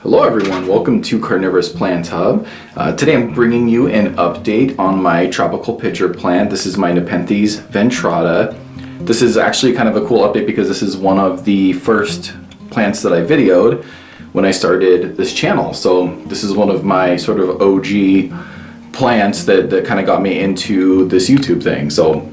Hello everyone, welcome to Carnivorous Plant Hub. Today I'm bringing you an update on my tropical pitcher plant. This is my Nepenthes Ventrata. This is actually kind of a cool update because this is one of the first plants that I videoed when I started this channel. So this is one of my sort of OG plants that kind of got me into this YouTube thing. So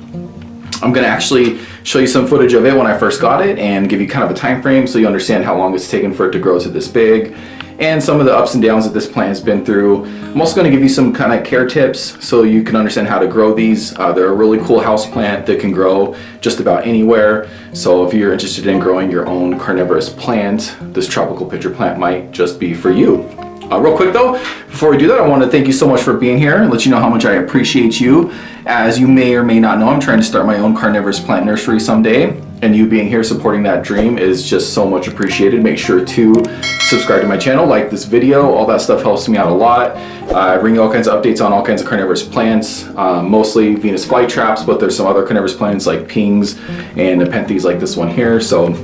I'm going to actually show you some footage of it when I first got it and give you kind of a time frame so you understand how long it's taken for it to grow to this big and some of the ups and downs that this plant has been through. I'm also going to give you some kind of care tips so you can understand how to grow these. They're a really cool house plant that can grow just about anywhere. So if you're interested in growing your own carnivorous plant, this tropical pitcher plant might just be for you. Real quick though, before we do that, I want to thank you so much for being here and let you know how much I appreciate you. As you may or may not know, I'm trying to start my own carnivorous plant nursery someday, and you being here supporting that dream is just so much appreciated. Make sure to subscribe to my channel, like this video, all that stuff helps me out a lot. I bring you all kinds of updates on all kinds of carnivorous plants, mostly Venus flytraps, but there's some other carnivorous plants like pings and Nepenthes like this one here. So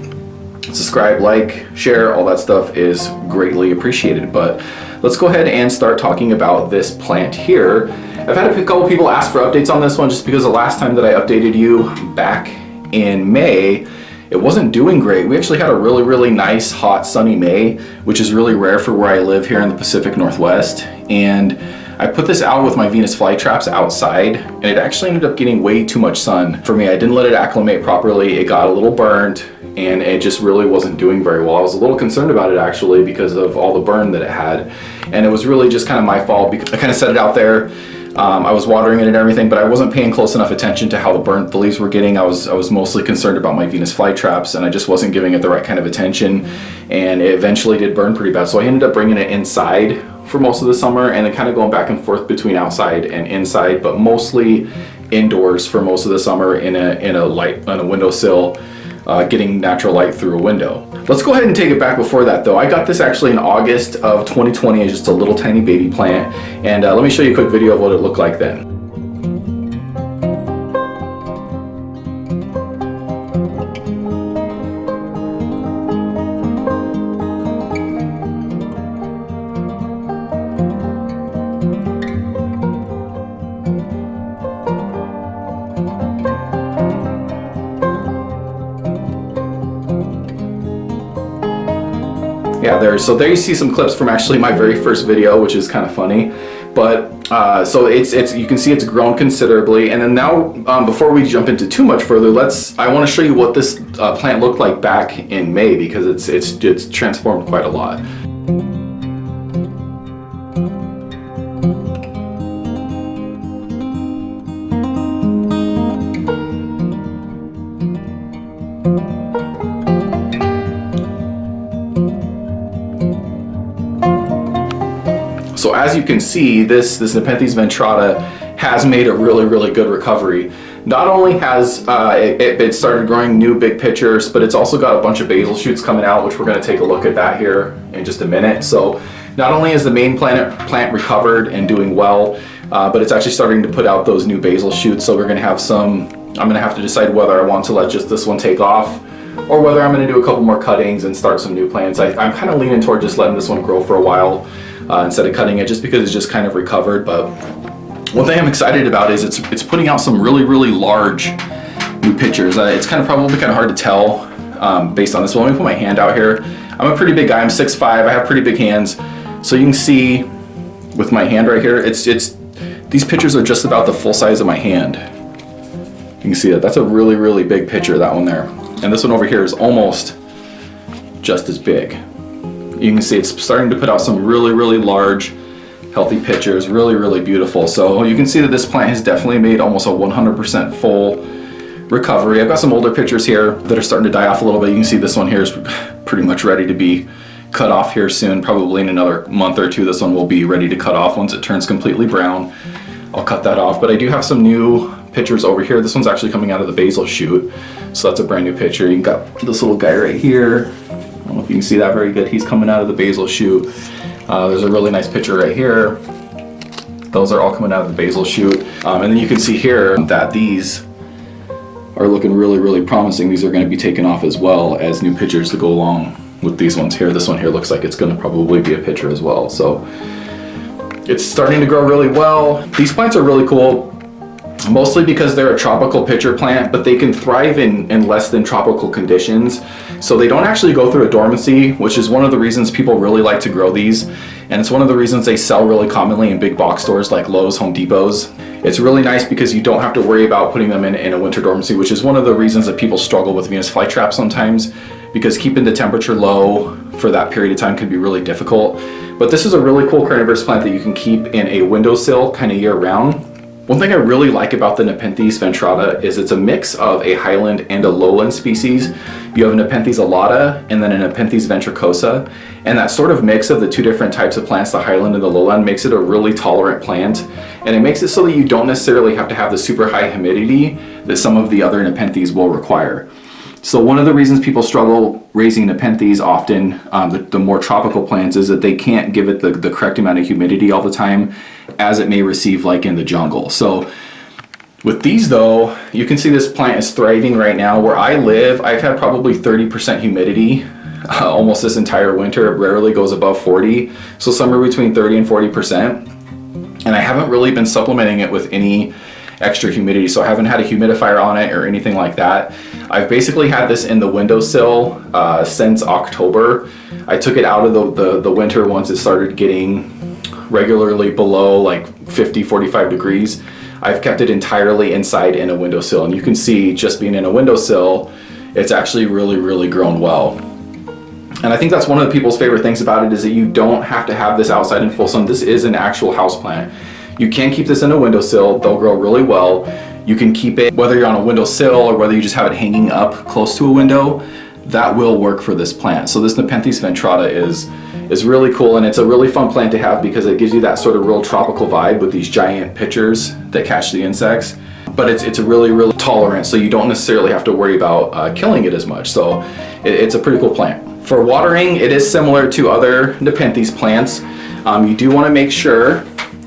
subscribe, like, share, all that stuff is greatly appreciated. But let's go ahead and start talking about this plant here. I've had a couple people ask for updates on this one just because the last time that I updated you back in May, it wasn't doing great. We actually had a really nice hot sunny May, which is really rare for where I live here in the Pacific Northwest. And I put this out with my Venus flytraps outside, and it actually ended up getting way too much sun for me. I didn't let it acclimate properly. It got a little burned and it just really wasn't doing very well. I was a little concerned about it actually because of all the burn that it had. And it was really just kind of my fault because I kind of set it out there. I was watering it and everything, but I wasn't paying close enough attention to how the leaves were getting. I was mostly concerned about my Venus flytraps, and I just wasn't giving it the right kind of attention, and it eventually did burn pretty bad. So I ended up bringing it inside for most of the summer and then kind of going back and forth between outside and inside, but mostly indoors for most of the summer in a windowsill, getting natural light through a window. Let's go ahead and take it back before that though. I got this actually in August of 2020 as just a little tiny baby plant, and let me show you a quick video of what it looked like then. Yeah, there you see some clips from actually my very first video, which is kind of funny. But so you can see it's grown considerably. And then now, before we jump into too much further, I want to show you what this plant looked like back in May, because it's transformed quite a lot. So as you can see, this Nepenthes Ventrata has made a really good recovery. Not only has it started growing new big pitchers, but it's also got a bunch of basal shoots coming out, which we're going to take a look at that here in just a minute. So not only is the main plant recovered and doing well, but it's actually starting to put out those new basal shoots. So we're going to have I'm going to have to decide whether I want to let just this one take off, or whether I'm going to do a couple more cuttings and start some new plants. I'm kind of leaning toward just letting this one grow for a while instead of cutting it, just because it's just kind of recovered. But one thing I'm excited about is it's putting out some really large new pitchers. It's probably kind of hard to tell based on this one. Let me put my hand out here. I'm a pretty big guy. I'm 6'5". I have pretty big hands, so you can see with my hand right here, these pitchers are just about the full size of my hand. You can see that. That's a really big pitcher, that one there. And this one over here is almost just as big. You can see it's starting to put out some really large, healthy pitchers, really beautiful. So you can see that this plant has definitely made almost a 100% full recovery. I've got some older pitchers here that are starting to die off a little bit. You can see this one here is pretty much ready to be cut off here soon. Probably in another month or two, this one will be ready to cut off once it turns completely brown. I'll cut that off. But I do have some new pitchers over here. This one's actually coming out of the basal shoot, so that's a brand new pitcher. You got this little guy right here. I don't know if you can see that very good. He's coming out of the basal shoot. There's a really nice pitcher right here. Those are all coming out of the basal shoot. And then you can see here that these are looking really promising. These are going to be taken off as well as new pitchers to go along with these ones here. This one here looks like it's going to probably be a pitcher as well. So it's starting to grow really well. These plants are really cool, mostly because they're a tropical pitcher plant, but they can thrive in less than tropical conditions. So they don't actually go through a dormancy, which is one of the reasons people really like to grow these. And it's one of the reasons they sell really commonly in big box stores like Lowe's, Home Depot's. It's really nice because you don't have to worry about putting them in a winter dormancy, which is one of the reasons that people struggle with Venus flytrap sometimes, because keeping the temperature low for that period of time can be really difficult. But this is a really cool carnivorous plant that you can keep in a windowsill kind of year round. One thing I really like about the Nepenthes Ventrata is it's a mix of a highland and a lowland species. You have a Nepenthes alata and then a Nepenthes ventricosa, and that sort of mix of the two different types of plants, the highland and the lowland, makes it a really tolerant plant, and it makes it so that you don't necessarily have to have the super high humidity that some of the other Nepenthes will require. So one of the reasons people struggle raising Nepenthes often, the more tropical plants, is that they can't give it the correct amount of humidity all the time as it may receive like in the jungle. So with these though, you can see this plant is thriving right now. Where I live, I've had probably 30% humidity almost this entire winter. It rarely goes above 40. So somewhere between 30 and 40%. And I haven't really been supplementing it with any extra humidity. So I haven't had a humidifier on it or anything like that. I've basically had this in the windowsill since October. I took it out of the winter once it started getting regularly below like 50, 45 degrees. I've kept it entirely inside in a windowsill, and you can see just being in a windowsill, it's actually really grown well. And I think that's one of the people's favorite things about it, is that you don't have to have this outside in full sun. This is an actual house plant. You can keep this in a windowsill, they'll grow really well. You can keep it, whether you're on a windowsill or whether you just have it hanging up close to a window, that will work for this plant. So this Nepenthes Ventrata is really cool, and it's a really fun plant to have because it gives you that sort of real tropical vibe with these giant pitchers that catch the insects. But it's really tolerant, so you don't necessarily have to worry about killing it as much. So it's a pretty cool plant. For watering, it is similar to other Nepenthes plants. You do want to make sure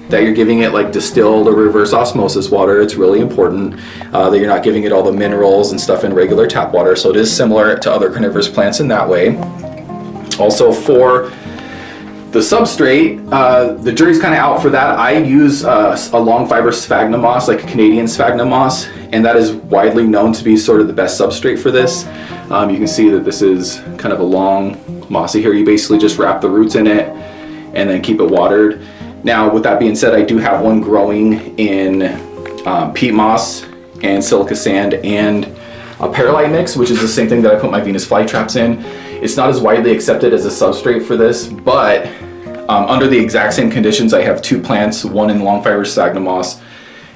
that you're giving it like distilled or reverse osmosis water. It's really important that you're not giving it all the minerals and stuff in regular tap water. So it is similar to other carnivorous plants in that way. Also for the substrate, the jury's kind of out for that. I use a long fiber sphagnum moss, like a Canadian sphagnum moss, and that is widely known to be sort of the best substrate for this. You can see that this is kind of a long mossy here. You basically just wrap the roots in it and then keep it watered. Now, with that being said, I do have one growing in peat moss and silica sand and a perlite mix, which is the same thing that I put my Venus flytraps in. It's not as widely accepted as a substrate for this, but under the exact same conditions, I have two plants, one in long fiber sphagnum moss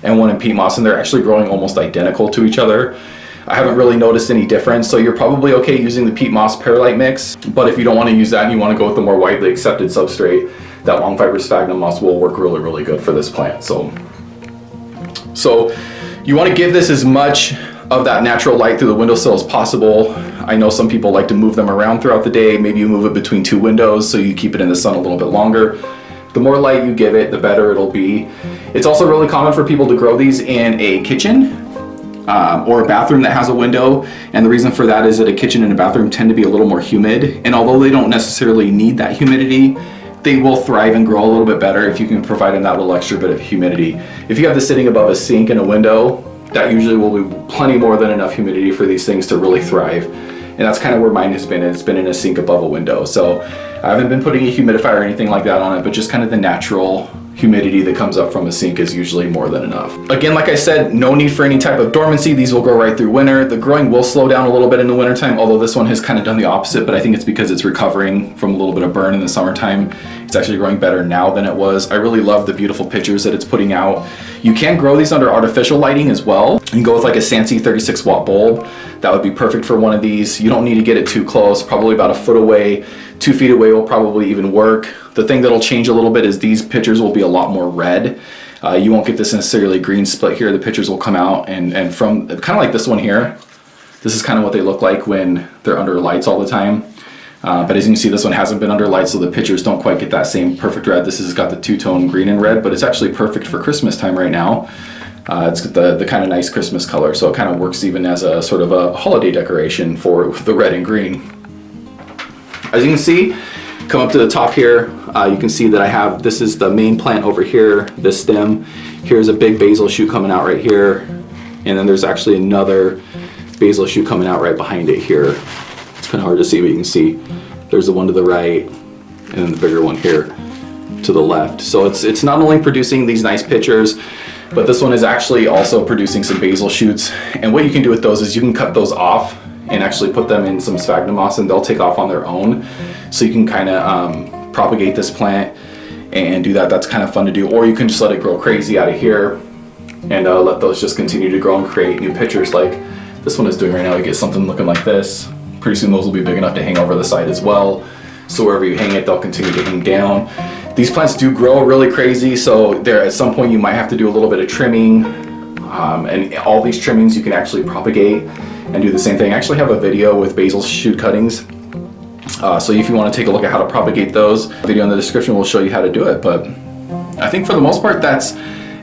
and one in peat moss, and they're actually growing almost identical to each other. I haven't really noticed any difference, so you're probably okay using the peat moss perlite mix, but if you don't want to use that and you want to go with the more widely accepted substrate, that long fiber sphagnum moss will work really good for this plant. So you want to give this as much of that natural light through the windowsill as possible. I know some people like to move them around throughout the day. Maybe you move it between two windows so you keep it in the sun a little bit longer. The more light you give it, the better it'll be. It's also really common for people to grow these in a kitchen or a bathroom that has a window, and the reason for that is that a kitchen and a bathroom tend to be a little more humid, and although they don't necessarily need that humidity, they will thrive and grow a little bit better if you can provide them that little extra bit of humidity. If you have this sitting above a sink and a window, that usually will be plenty more than enough humidity for these things to really thrive. And that's kind of where mine has been. It's been in a sink above a window. So I haven't been putting a humidifier or anything like that on it, but just kind of the natural humidity that comes up from a sink is usually more than enough. Again, like I said, no need for any type of dormancy. These will grow right through winter. The growing will slow down a little bit in the wintertime, although this one has kind of done the opposite, but I think it's because it's recovering from a little bit of burn in the summertime. It's actually growing better now than it was. I really love the beautiful pictures that it's putting out. You can grow these under artificial lighting as well. You can go with like a Sansi 36 watt bulb. That would be perfect for one of these. You don't need to get it too close, probably about a foot away. 2 feet away will probably even work. The thing that'll change a little bit is these pictures will be a lot more red. You won't get this necessarily green split here. The pictures will come out and from kind of like this one here. This is kind of what they look like when they're under lights all the time. But as you can see, this one hasn't been under lights, so the pictures don't quite get that same perfect red. This has got the two-tone green and red, but it's actually perfect for Christmas time right now. It's got the kind of nice Christmas color, so it kind of works even as a sort of a holiday decoration for the red and green. As you can see, come up to the top here, you can see that I have, this is the main plant over here, this stem. Here's a big basil shoot coming out right here. And then there's actually another basil shoot coming out right behind it here. It's kind of hard to see, but you can see there's the one to the right and then the bigger one here to the left. So it's not only producing these nice pictures, but this one is actually also producing some basil shoots. And what you can do with those is you can cut those off and actually put them in some sphagnum moss and they'll take off on their own. So you can kind of propagate this plant and do that. That's kind of fun to do. Or you can just let it grow crazy out of here and let those just continue to grow and create new pictures like this one is doing right now. You get something looking like this. Pretty soon those will be big enough to hang over the side as well. So wherever you hang it, they'll continue to hang down. These plants do grow really crazy, so there at some point you might have to do a little bit of trimming. And all these trimmings you can actually propagate and do the same thing. I actually have a video with basil shoot cuttings. So if you want to take a look at how to propagate those, the video in the description will show you how to do it. But I think for the most part that's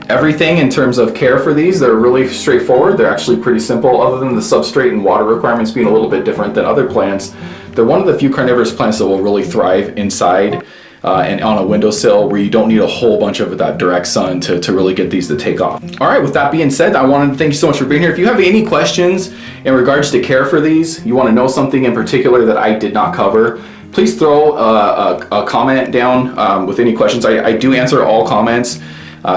everything in terms of care for these. They're really straightforward. They're actually pretty simple, other than the substrate and water requirements being a little bit different than other plants. They're one of the few carnivorous plants that will really thrive inside and on a windowsill where you don't need a whole bunch of that direct sun to really get these to take off. All right, with that being said, I wanted to thank you so much for being here. If you have any questions in regards to care for these, you want to know something in particular that I did not cover, please throw a comment down with any questions. I do answer all comments.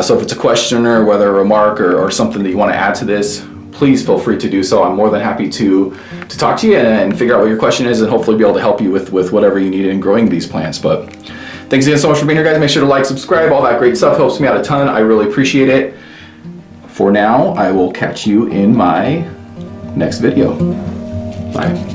So if it's a question or whether a remark or something that you want to add to this, please feel free to do so. I'm more than happy to talk to you and figure out what your question is and hopefully be able to help you with whatever you need in growing these plants. But thanks again so much for being here, guys. Make sure to like, subscribe, all that great stuff helps me out a ton. I really appreciate it. For now, I will catch you in my next video. Bye.